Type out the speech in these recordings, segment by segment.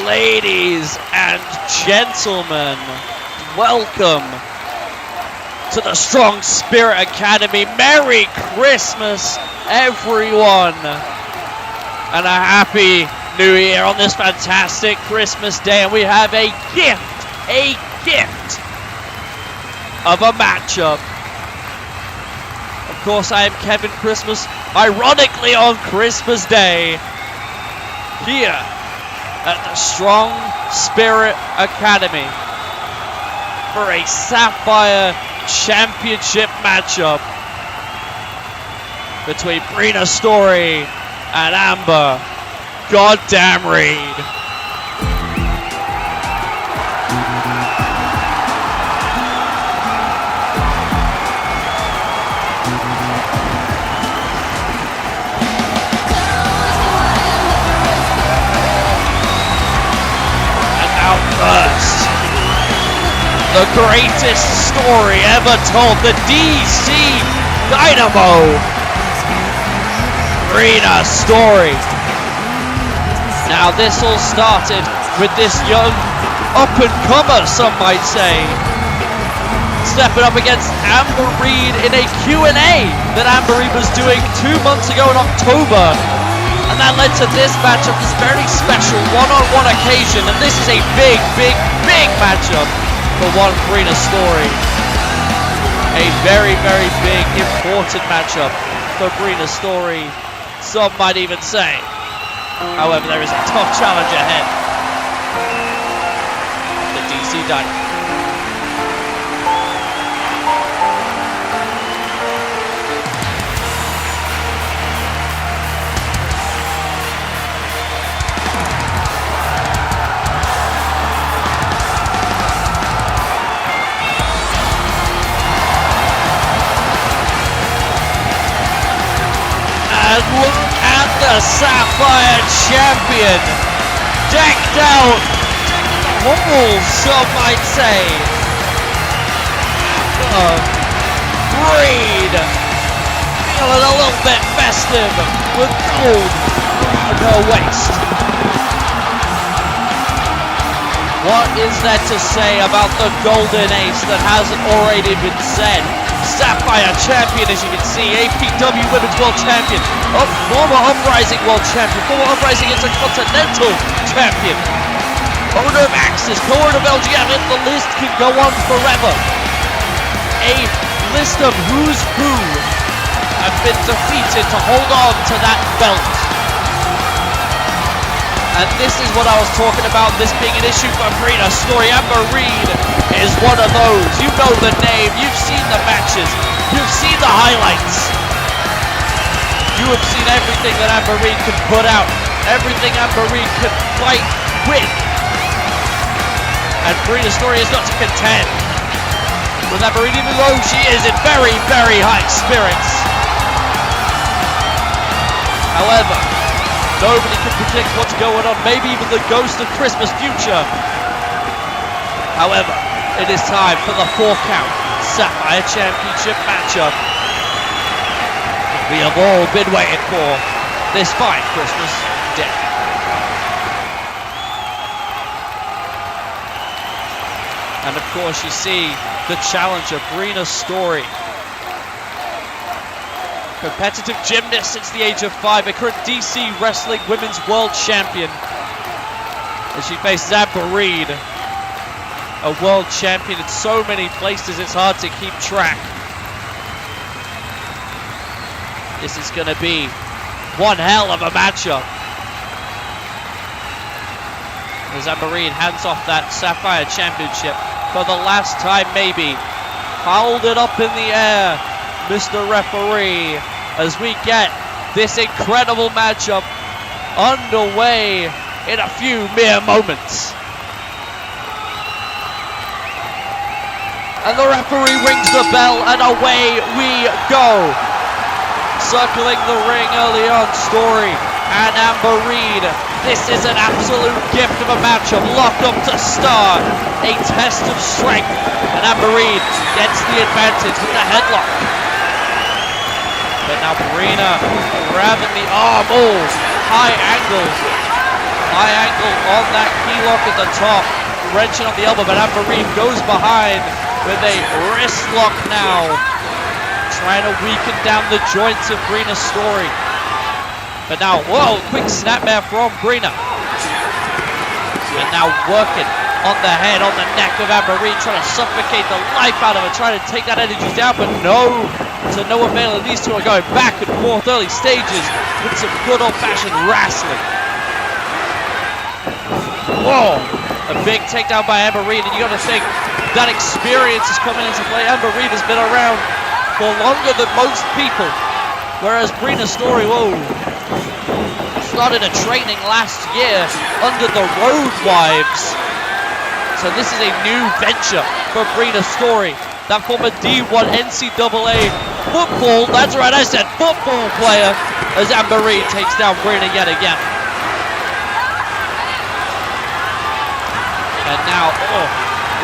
Ladies and gentlemen, welcome to the Strong Spirit Academy. Merry Christmas, everyone, and a Happy New Year on this fantastic Christmas day. And we have a gift of a matchup. Of course, I am Kevin Christmas, ironically on Christmas Day, here at the Strong Spirit Academy for a Sapphire Championship matchup between Brina Storey and Amber Goddamn Reed. First, the greatest story ever told, the DC Dynamo, Brina Storey. Now this all started with this young up-and-comer, some might say, stepping up against Amber Reed in a Q&A that Amber Reed was doing 2 months ago in October. And that led to this matchup, this very special one-on-one occasion. And this is a big matchup for one Brina Storey. A very big, important matchup for Brina Storey, some might even say. However, there is a tough challenge ahead. The DC Dynamo. And look at the Sapphire Champion, decked out to the halls, some might say. Reed, feeling a little bit festive with gold around her waist. What is there to say about the golden ace that hasn't already been said? Sapphire Champion, as you can see, APW Women's World Champion, former Uprising World Champion, former Uprising Intercontinental Champion, owner of Axis, co-owner of LGM, and the list can go on forever. A list of who's who have been defeated to hold on to that belt. And this is what I was talking about, this being an issue for Brina Storey. Amber Reed is one of those. You know the name, you've seen the matches, you've seen the highlights. You have seen everything that Amber Reed can put out, everything Amber Reed can fight with. And Brina Storey is not to contend with Amber Reed, even though she is in very high spirits. However, nobody can predict what's going on, maybe even the ghost of Christmas future. However, it is time for the 4-count Sapphire Championship matchup we have all been waiting for this fine Christmas day. And of course you see the challenger, Brina Storey. Competitive gymnast since the age of 5, a current DC Wrestling Women's World Champion. As she faces Amber Reed, a world champion in so many places it's hard to keep track. This is going to be one hell of a matchup. As Amber Reed hands off that Sapphire Championship for the last time maybe. Hold it up in the air, Mr. Referee, as we get this incredible matchup underway in a few mere moments. And the referee rings the bell and away we go. Circling the ring early on, Storey and Amber Reed. This is an absolute gift of a matchup, locked up to start. A test of strength, and Amber Reed gets the advantage with the headlock. But now Brina grabbing the arm, high angles. high angle on that key lock at the top, wrenching on the elbow, but Amber Reed goes behind with a wrist lock now, trying to weaken down the joints of Brina Storey. But now, whoa, quick snapmare from Brina. And now working on the head, on the neck of Amber Reed, trying to suffocate the life out of her, trying to take that energy down, but no, to no avail. And these two are going back and forth early stages with some good old-fashioned wrestling. Whoa, a big takedown by Amber Reed, and you got to think that experience is coming into play. Amber Reed has been around for longer than most people, whereas Brina Storey, whoa, started a training last year under the Road Wives. So this is a new venture for Brina Storey, that former D1 NCAA football, that's right, I said football player, as Amber Reed takes down Brina yet again. And now, oh,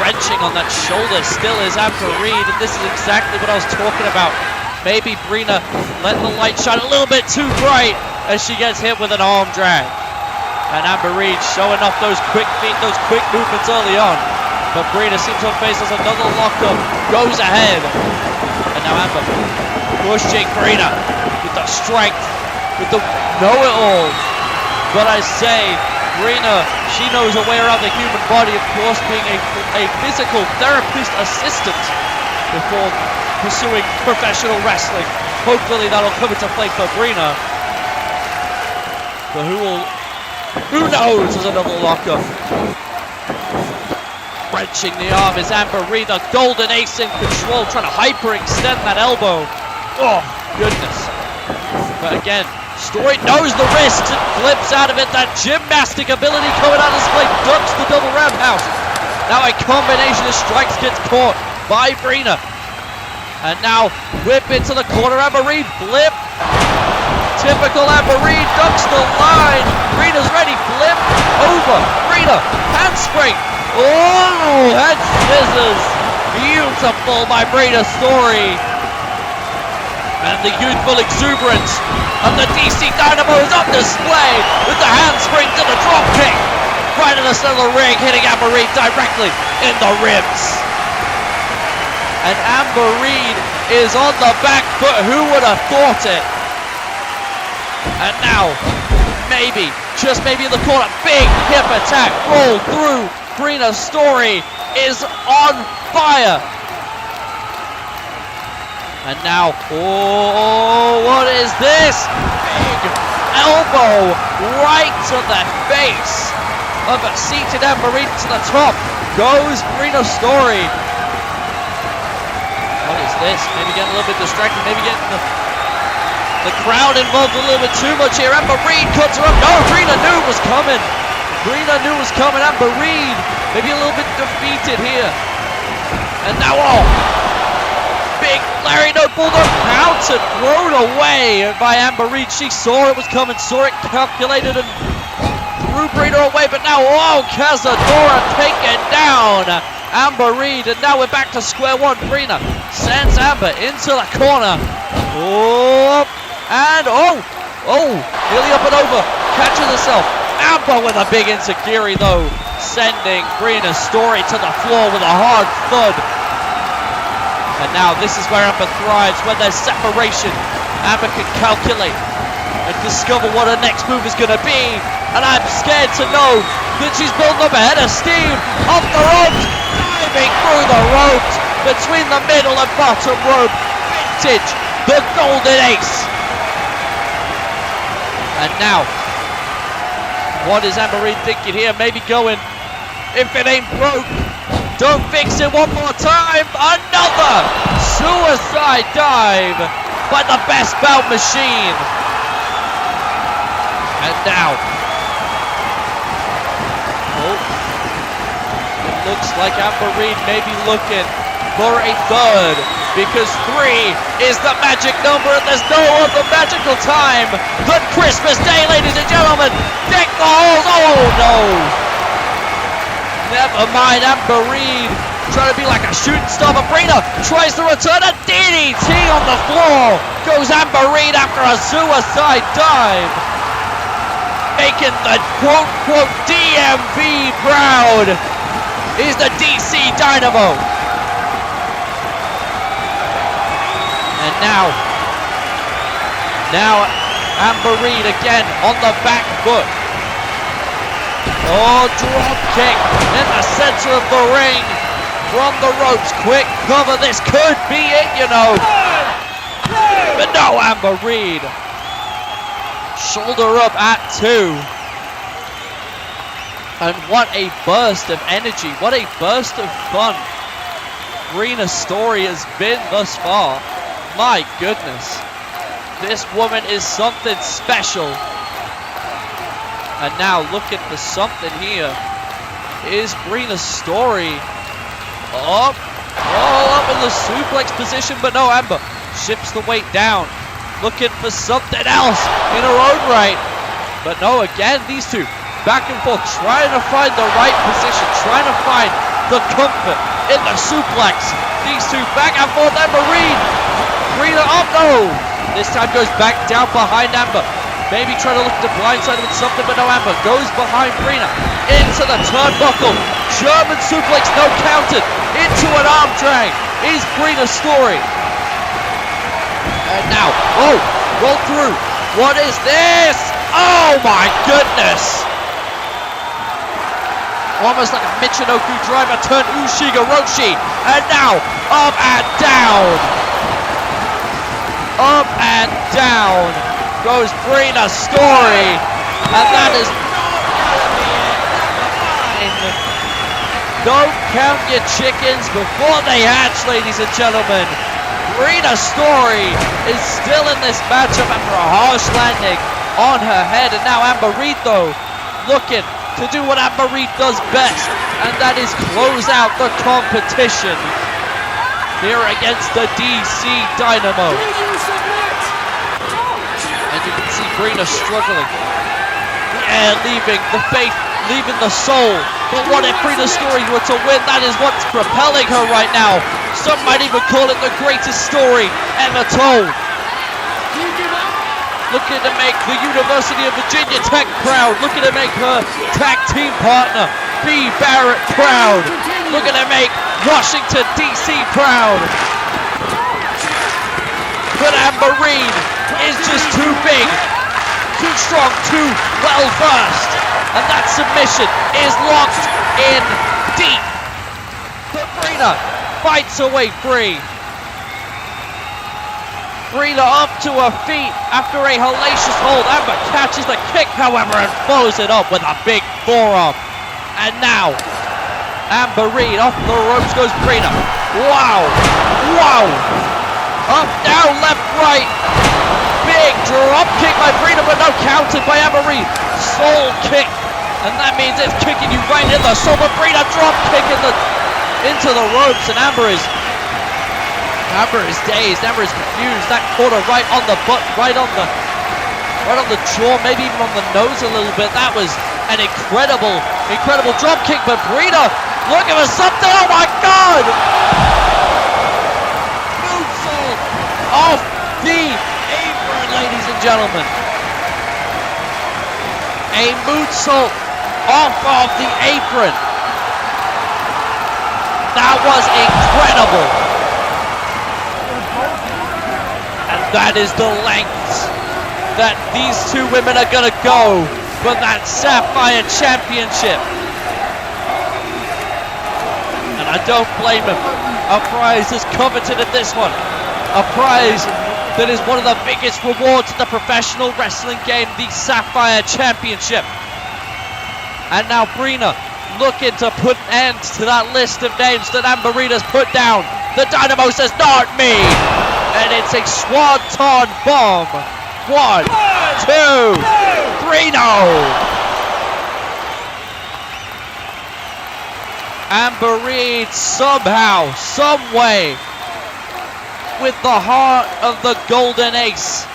wrenching on that shoulder still is Amber Reed, and this is exactly what I was talking about. Maybe Brina letting the light shine a little bit too bright as she gets hit with an arm drag. And Amber Reed showing off those quick feet, those quick movements early on. But Brina seems to have faced another lockup, goes ahead. And now Amber pushing Brina with the strength, with the know-it-all. But I say, Brina, she knows her way around the human body, of course, being a physical therapist assistant before pursuing professional wrestling. Hopefully that'll come into play for Brina. But who knows, there's another lockup. Wrenching the arm is Amber Reed, the golden ace in control, trying to hyperextend that elbow. Oh, goodness. But again, Storey knows the risks and flips out of it. That gymnastic ability coming out of display, ducks the double roundhouse. Now a combination of strikes gets caught by Brina. And now whip into the corner, Amber Reed, flip. Typical Amber Reed, ducks the line. Brina's ready, flip, over. Brina, handspring. Oh, head scissors. Beautiful by Brina Storey. And the youthful exuberance of the DC Dynamo is on display with the handspring to the drop kick. Right in the center of the ring, hitting Amber Reed directly in the ribs. And Amber Reed is on the back foot. Who would have thought it? And now, maybe, just maybe in the corner, big hip attack, roll through. Brina Storey is on fire. And now, oh, what is this? Big elbow right to the face of a seated Amber Reed. To the top goes Brina Storey. What is this? Maybe getting a little bit distracted, maybe getting the crowd involved a little bit too much here. Amber Reed cuts her up. No, Brina knew it was coming. Brina knew it was coming. Amber Reed maybe a little bit defeated here. And now, oh, big Larry no bulldog mounted, thrown away by Amber Reed. She saw it was coming, saw it, calculated, and threw Brina away. But now, oh, Cazadora taken down Amber Reed. And now we're back to square one. Brina sends Amber into the corner. Oh, and nearly up and over, catches herself. Amber with a big enziguri though, sending Brina Storey to the floor with a hard thud. And now this is where Amber thrives, when there's separation. Amber can calculate and discover what her next move is going to be. And I'm scared to know that she's building up a head of steam off the ropes, diving through the ropes, between the middle and bottom rope. Vintage, the golden ace. And now, what is Amber Reed thinking here? Maybe going, if it ain't broke, don't fix it one more time. Another suicide dive by the best bout machine. And now, oh, it looks like Amber Reed may be looking for a third, because 3 is the magic number and there's no other magical time than Christmas Day, ladies and gentlemen. Deck the halls. Oh no, never mind. Amber Reed trying to be like a shooting star, but Brina tries to return a DDT on the floor. Goes Amber Reed after a suicide dive. making the quote-quote DMV proud is the DC Dynamo. And now Amber Reed again on the back foot. Oh, drop kick in the center of the ring from the ropes. Quick cover, this could be it, you know. But no, Amber Reed. Shoulder up at 2. And what a burst of energy, what a burst of fun Brina Storey has been thus far. My goodness, this woman is something special. And now looking for something here is Brina Storey. Up in the suplex position, but no, Amber shifts the weight down. Looking for something else in her own right. But no, again, these two back and forth, trying to find the right position, trying to find the comfort in the suplex. These two back and forth, Amber Reed. Brina up, no. This time goes back down behind Amber. Maybe trying to look at the blind side with something, but no, Amber goes behind Brina. Into the turnbuckle. German suplex, no counted. Into an arm drag is Brina Storey. And now, roll through. What is this? Oh my goodness. Almost like a Michinoku driver turned Ushigoroshi. And now, up and down. Up and down goes Brina Storey. And that is... Don't count your chickens before they hatch, ladies and gentlemen. Brina Storey is still in this matchup after a harsh landing on her head. And now Amber Reed, though, looking to do what Amber Reed does best, and that is close out the competition here against the DC Dynamo. And you can see Brina struggling. The air leaving, the faith leaving the soul. But what if Brina Storey were to win? That is what's propelling her right now. Some might even call it the greatest story ever told. Looking to make the University of Virginia Tech proud. Looking to make her tag team partner, B. Barrett, proud. Looking to make Washington, D.C. proud. But Amber Reed is just too big, too strong, too well versed. And that submission is locked in deep. But Brina fights her way free. Brina up to her feet after a hellacious hold. Amber catches the kick, however, and follows it up with a big forearm. And now, Amber Reed off the ropes goes Brina. Wow. Up, down, left, right. Big drop kick by Brina, but no, counted by Amber Reed. Soul kick. And that means it's kicking you right in the soul. But Brina drop kick into the ropes, and Amber is dazed. Amber is confused. That caught her right on the butt, right on the jaw, maybe even on the nose a little bit. That was an incredible drop kick. But Brina looking for something. Oh my God! Moonsault off the apron, ladies and gentlemen. A moonsault off of the apron. That was incredible. And that is the lengths that these two women are going to go for that Sapphire Championship. And I don't blame them. A prize is coveted at this one. A prize that is one of the biggest rewards in the professional wrestling game, the Sapphire Championship. And now Brina looking to put an end to that list of names that Amber Reed has put down. The Dynamo says, not me. And it's a swanton bomb. 1, 2, 3, no. Amber Reed somehow, some way, with the heart of the Golden Ace,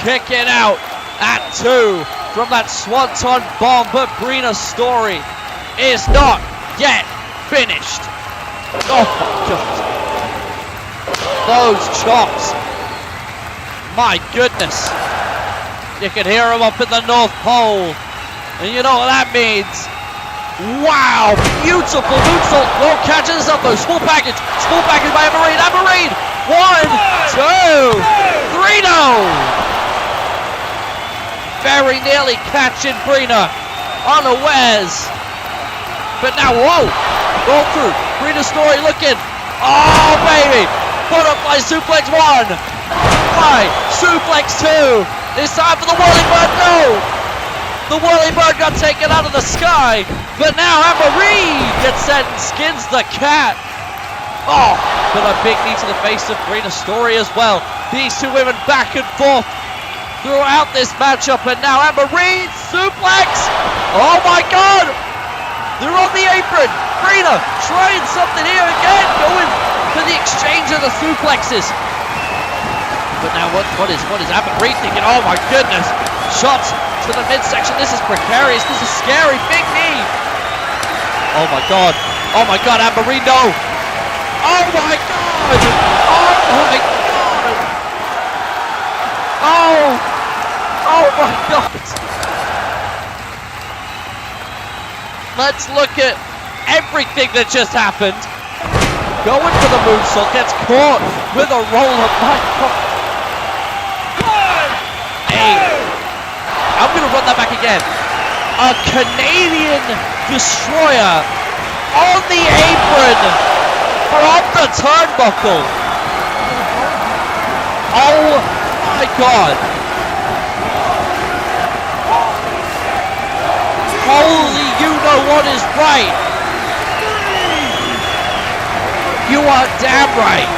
kicking out at 2 from that swanton bomb. But Brina Storey is not yet finished. Oh my God. Those chops. My goodness. You can hear them up in the North Pole. And you know what that means? Wow, beautiful moonsault. Oh, catches up though. Small package by Amber Reed. 1, 2, 3, no! Very nearly catching Brina unawares. But now, whoa, roll through. Brina Storey looking. Oh, baby. Butterfly suplex 1. Butterfly suplex 2. This time for the whirling bird, no! The whirling bird got taken out of the sky, but now Amber Reed gets sent and skins the cat. Oh, but a big knee to the face of Brina Storey as well. These two women back and forth throughout this matchup, and now Amber Reed suplex. Oh my God! They're on the apron. Brina trying something here again, going for the exchange of the suplexes. But now what is Amber Reed thinking? Oh my goodness! Shots to the midsection. This is precarious. This is scary. Big knee. Oh my God! Oh my God! Amber Reed, no! Oh my God! Oh my God! Oh my God! Let's look at everything that just happened. Going for the moonsault, gets caught with a roll-up. My God! I'm going to run that back again. A Canadian destroyer on the apron from the turnbuckle. Oh my God. Holy, you know what is right. You are damn right.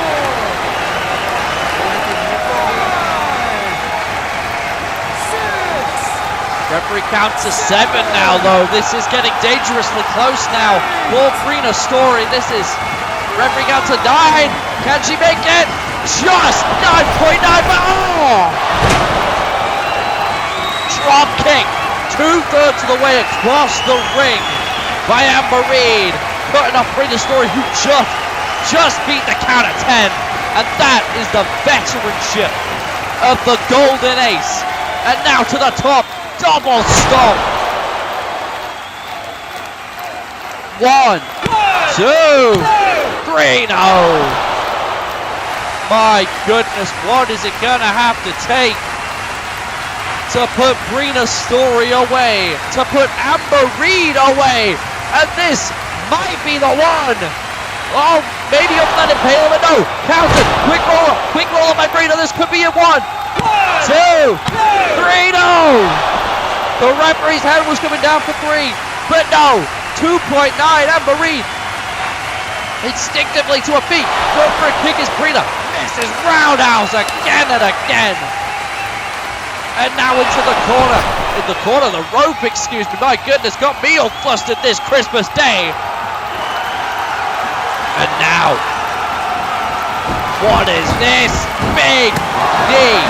Referee counts to 7 now, though. This is getting dangerously close now for Brina Storey. This is referee counts to 9. Can she make it? Just 9.9. Oh! Drop kick. 2/3 of the way across the ring by Amber Reed, cutting off Brina Storey, who just beat the count at 10. And that is the veteranship of the Golden Ace. And now to the top. Double stomp. 1, 2, 3, no. My goodness, what is it gonna have to take to put Brina Storey away, to put Amber Reed away? And this might be the one. Oh, maybe up that impaler, but no. Counted. Quick roll by Brina. This could be a 1, 2, 3, no. The referee's head was coming down for 3, but no, 2.9, Amber Reed instinctively to her feet, going for a kick is Brina, misses roundhouse again and again, and now into the corner, the rope, excuse me, my goodness, got me all flustered this Christmas day, and now, what is this? Big knee.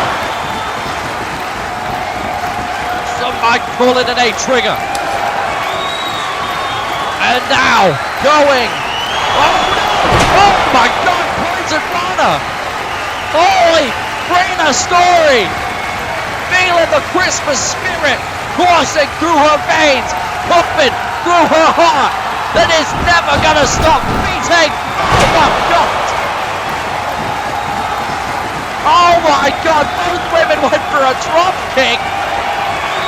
I call it an A trigger. And now, going. Oh my God, Poison Rana. Holy, Brina Storey. Feeling the Christmas spirit coursing through her veins, pumping through her heart. That is never gonna stop beating. Oh my God. Oh my God, both women went for a drop kick.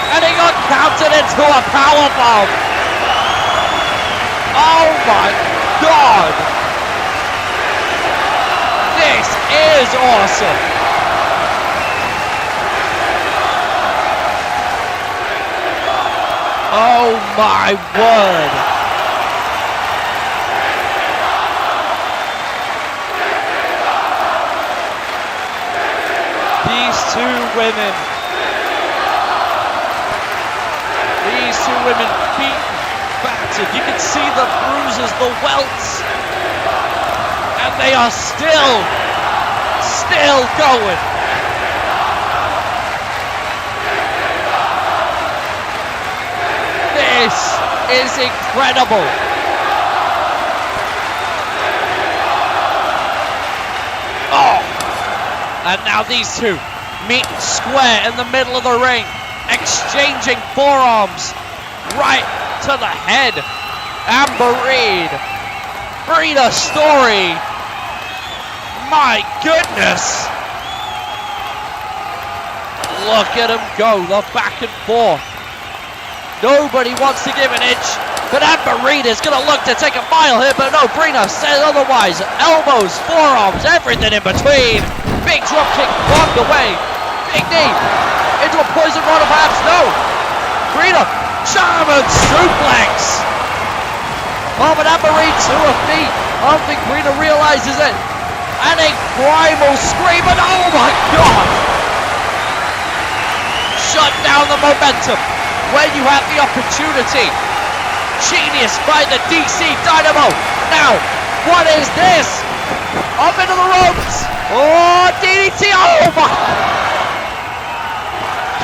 And he got counted into a powerbomb. Oh my God. This is awesome. Oh my word. These two women beaten, battered. You can see the bruises, the welts, and they are still going. This is incredible. Oh, and now these two meet square in the middle of the ring, exchanging forearms. right to the head. Amber Reed, Brina Storey. My goodness. Look at him go, the back and forth. Nobody wants to give an inch, but Amber Reed is going to look to take a mile here, but no, Brina says otherwise. Elbows, forearms, everything in between. Big drop kick blocked away. Big knee into a poison rod, perhaps. No. Brina, German suplex. Oh, but Amber Reed to her feet. I don't think Brina realizes it. And a primal scream, and oh my God. Shut down the momentum when you have the opportunity. Genius by the DC Dynamo. Now, what is this? Up into the ropes. Oh, DDT. Oh my.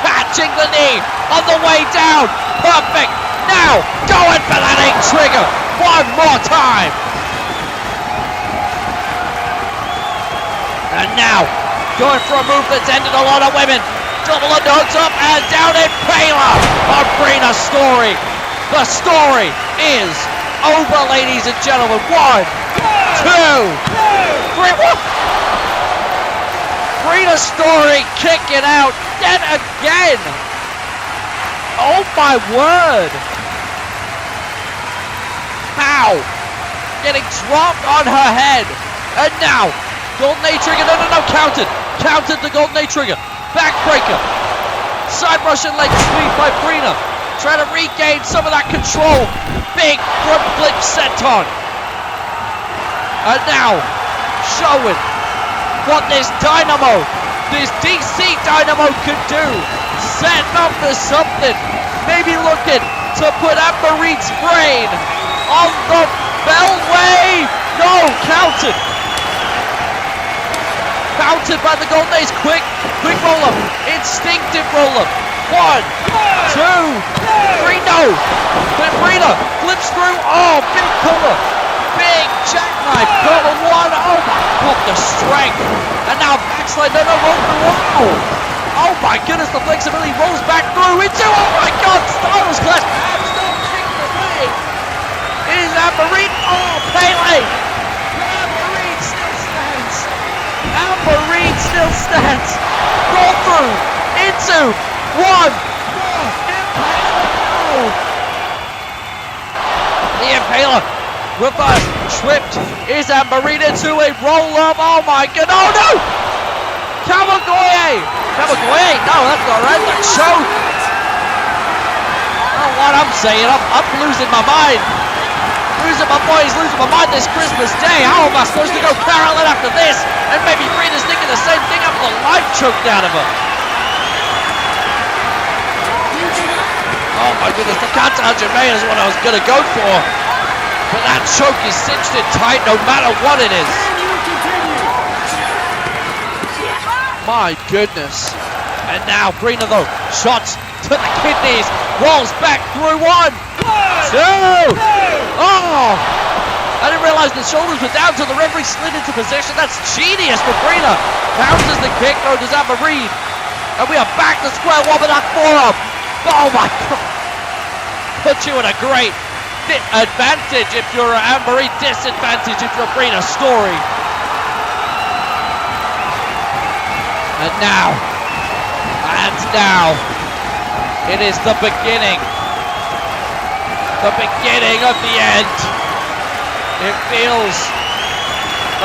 Catching the knee on the way down. Perfect. Now, going for that egg trigger. One more time. And now, going for a move that's ended a lot of women. Double underhooks up and down in Impaler on Brina Storey. The story is over, ladies and gentlemen. 1, 2, 3. Whoop. Brina Storey kicking out yet again. Oh my word. How? Getting dropped on her head. And now, Golden A trigger. No, counted. Counted the Golden A trigger. Backbreaker. Side Russian leg sweep by Brina. Trying to regain some of that control. Big front flip senton. And now, showing what this Dynamo, this DC Dynamo can do. Setting up for something. Maybe looking to put Amber Reed's brain on the beltway. No, counted. Counted by the Golden Ace. Quick roll-up. Instinctive roll-up. 1, 2, 3, no. But Brina flips through. Oh, big cover. Big jackknife. Cover 1. Oh my God, the strength. And now backslide. No, roll through. Oh my goodness, the flexibility rolls back through into. Oh my God, Styles Clash. Abs not kicked away. It is Amber Reed. Oh, Pele. Amber Reed still stands. Amber Reed still stands. Roll through into 1. The Impaler reverse tripped. Is Amber Reed into a roll up? Oh my God! Oh no! Kamagoye! No, that's not right. That choke. I don't know what I'm saying. I'm losing my mind. Losing my boys, losing my mind this Christmas Day. How am I supposed to go parallel after this? And maybe Brina's thinking the same thing after the life choked out of her. Oh my goodness, the Kata Hajime is what I was going to go for. But that choke is cinched in tight no matter what it is. My goodness. And now Brina though, shots to the kidneys. Rolls back through 1, 2. Oh! I didn't realize the shoulders were down till the referee slid into position. That's genius for Brina. Counters the kick, no does Amber Reed. And we are back to square one with that forearm. Oh my God. Put you in a great advantage if you're Amber Reed, disadvantage if you're Brina Storey. And now, it is the beginning. The beginning of the end. It feels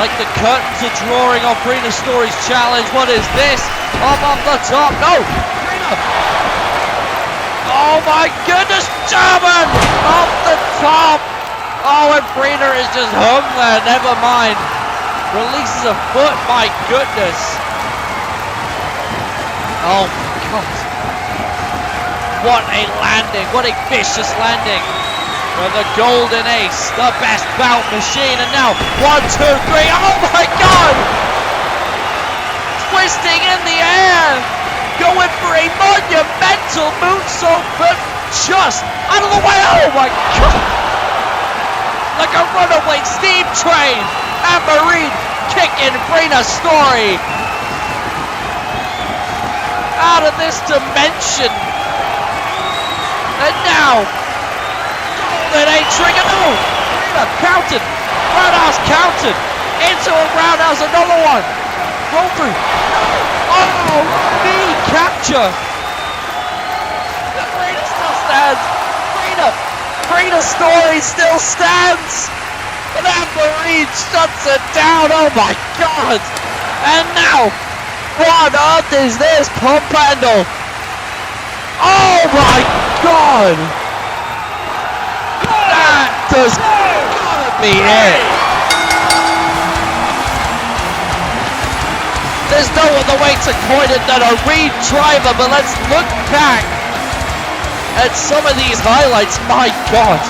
like the curtains are drawing on Brina Storey's challenge. What is this? Up on the top. No! Brina! Oh my goodness! German! Off the top! Oh, and Brina is just hung there. Never mind. Releases a foot. My goodness. Oh my God. What a landing. What a vicious landing. For the Golden Ace, the best bout machine. And now, 1, 2, 3. Oh my God! Twisting in the air. Going for a monumental moonsault, but just out of the way. Oh my God! Like a runaway steam train. Amber Reed kicking Brina Storey out of this dimension. And now, It ain't trigger. No! Brina counted. Roundhouse counted. Into a roundhouse. Another one. Roll through. Oh! Knee capture. Brina still stands. Brina Storey still stands. And Amber Reed shuts it down. Oh my God. And now, what on earth is this pump handle? Oh my God. That does gotta be it. There's no other way to coin it than a Reed driver, but let's look back at some of these highlights. My God.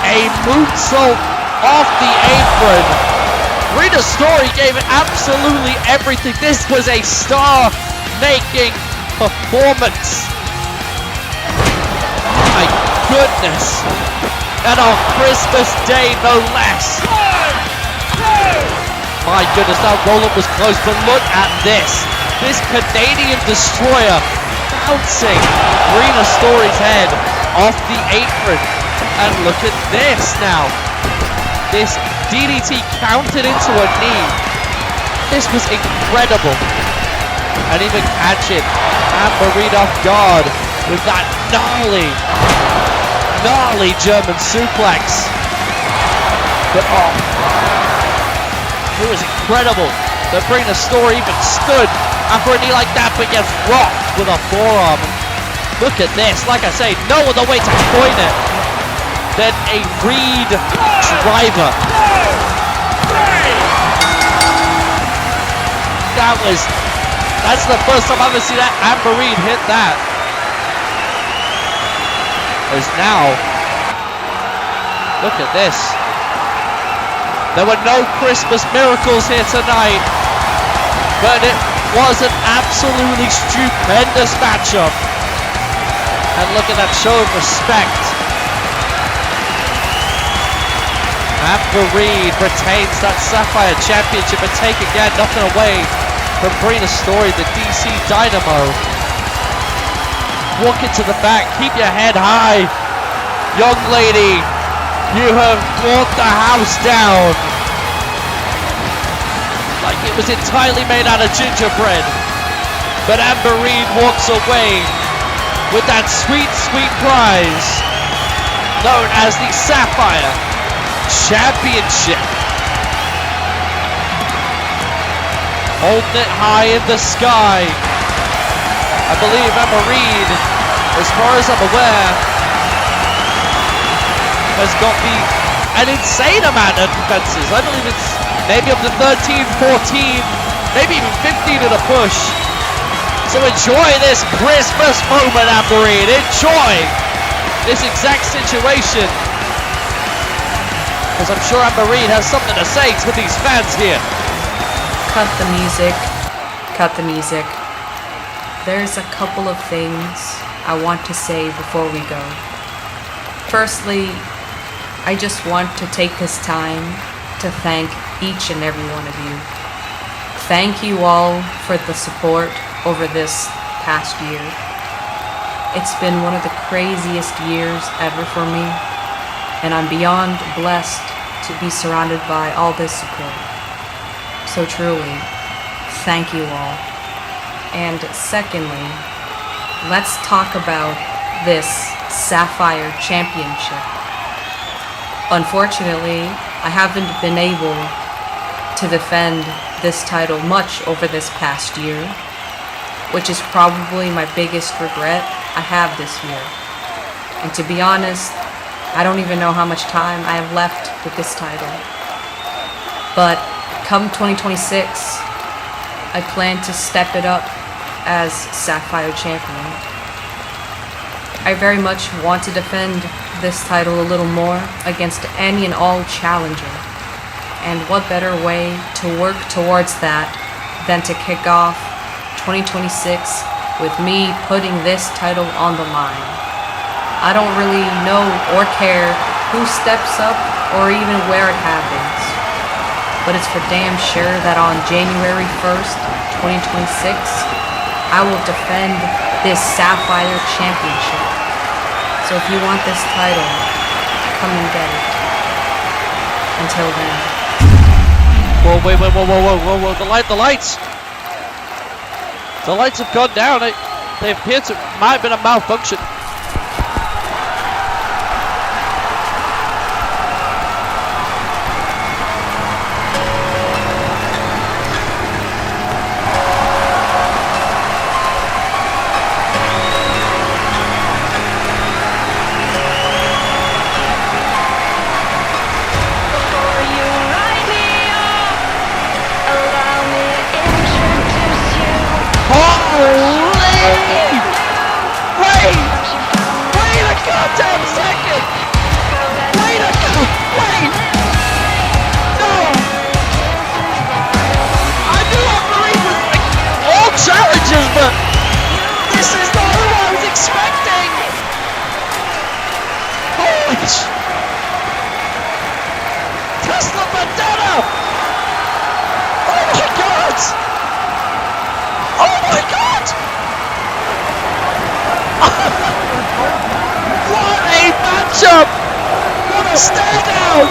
A moonsault off the apron. Brina Storey gave it absolutely everything. This was a star-making performance. My goodness. And on Christmas Day, no less. My goodness, that roll-up was close, but look at this. This Canadian destroyer bouncing Brina Storey's head off the apron. And look at this now. This DDT counted into a knee. This was incredible. And even catching Amber Reed off guard with that gnarly German suplex. But oh, it was incredible that Brina Storey even stood after a knee like that, but gets rocked with a forearm. Look at this. Like I say, no other way to coin it than a Reed driver. That's the first time I've ever seen that Amber Reed hit that. As now, look at this. There were no Christmas miracles here tonight, but it was an absolutely stupendous matchup. And look at that show of respect. Amber Reed retains that Sapphire Championship, and take again nothing away from Brina Storey, the DC Dynamo. Walk into the back, keep your head high. Young lady, you have brought the house down. Like it was entirely made out of gingerbread. But Amber Reed walks away with that sweet, sweet prize known as the Sapphire Championship. Holding it high in the sky. I believe Amber Reed, as far as I'm aware, has got an insane amount of defenses. I believe it's maybe up to 13, 14, maybe even 15 at a push. So enjoy this Christmas moment, Amber Reed. Enjoy this exact situation. Because I'm sure Amber Reed has something to say to these fans here. Cut the music. Cut the music. There's a couple of things I want to say before we go. Firstly, I just want to take this time to thank each and every one of you. Thank you all for the support over this past year. It's been one of the craziest years ever for me, and I'm beyond blessed to be surrounded by all this support. So truly, thank you all. And secondly, let's talk about this Sapphire Championship. Unfortunately, I haven't been able to defend this title much over this past year, which is probably my biggest regret I have this year. And to be honest, I don't even know how much time I have left with this title. But come 2026, I plan to step it up as Sapphire Champion. I very much want to defend this title a little more against any and all challenger. And what better way to work towards that than to kick off 2026 with me putting this title on the line. I don't really know or care who steps up or even where it happens. But it's for damn sure that on January 1st, 2026, I will defend this Sapphire Championship. So if you want this title, come and get it. Until then. Whoa, wait, whoa, whoa, whoa, whoa, whoa, the lights! The lights have gone down. They appear to, might have been a malfunction. But this is not what I was expecting! Holy Tesla Bandana! Oh my god! Oh my god! What a matchup! What a stare down!